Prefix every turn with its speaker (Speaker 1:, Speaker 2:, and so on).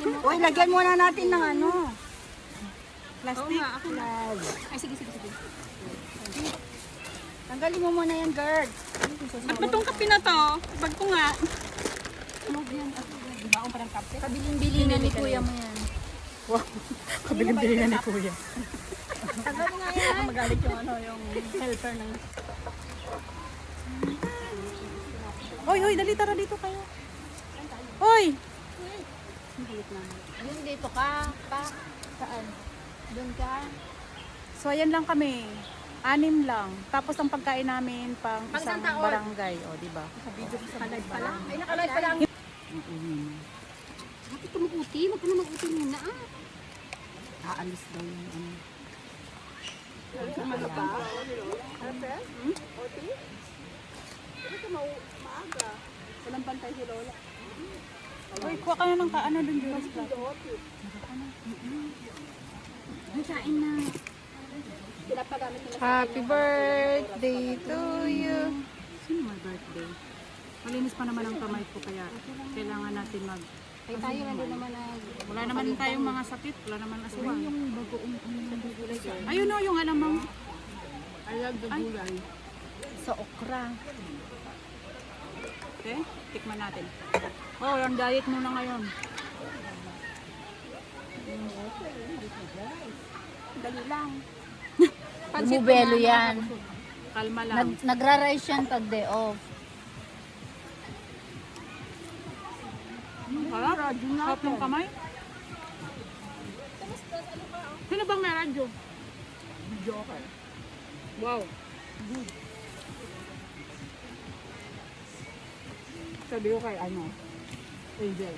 Speaker 1: Uy, lagyan muna natin ng ano.
Speaker 2: Plastic.
Speaker 3: Ay, sige.
Speaker 1: Tanggalin mo muna yan, girl.
Speaker 2: At ba tong kape na to? Bag ko nga.
Speaker 1: Baon pa ng kape.
Speaker 3: Kabiling-bilingan ni kuya mo yan.
Speaker 2: Kabiling-bilingan ni kuya.
Speaker 1: Tanggalin nga yan.
Speaker 2: Magalit yung yung helper ng... Hoy, dali tara dito kayo. Hoy!
Speaker 3: Doon dito ka, pa. Saan? Doon ka.
Speaker 2: So ayan lang kami. 6 lang. Tapos ang pagkain namin pang
Speaker 3: Pang
Speaker 2: isang
Speaker 3: isang taon.
Speaker 2: barangay. O, di ba?
Speaker 3: Nakalive pa lang. Ay, nakalive pa lang. Bakit ka mag-uti? Huwag ka na mag-uti muna ah.
Speaker 1: Aalis daw yung ano.
Speaker 2: Walang pantay si Lola. Hoy, kuha ka na ng kaano dun, Juris.
Speaker 3: Kain na.
Speaker 2: Happy birthday to you. Sino may birthday? Malinis pa naman ang kamay ko kaya kailangan natin mag...
Speaker 3: Ay, tayo na din naman na...
Speaker 2: Wala naman tayong mga sakit, wala naman aswang. Ayun o, yung alamang.
Speaker 1: I love the gulay.
Speaker 3: Sa okra.
Speaker 2: Okay, tikman natin. Oh, yung diet muna ngayon.
Speaker 1: Dali lang.
Speaker 3: Bumubelo yan.
Speaker 2: Kalma lang.
Speaker 3: Nagra-rise yan pag day off.
Speaker 2: Harap? Harap ng kamay? Sino bang may radyo?
Speaker 1: Joker.
Speaker 2: Wow.
Speaker 1: Sabi ko kay ano, Angel.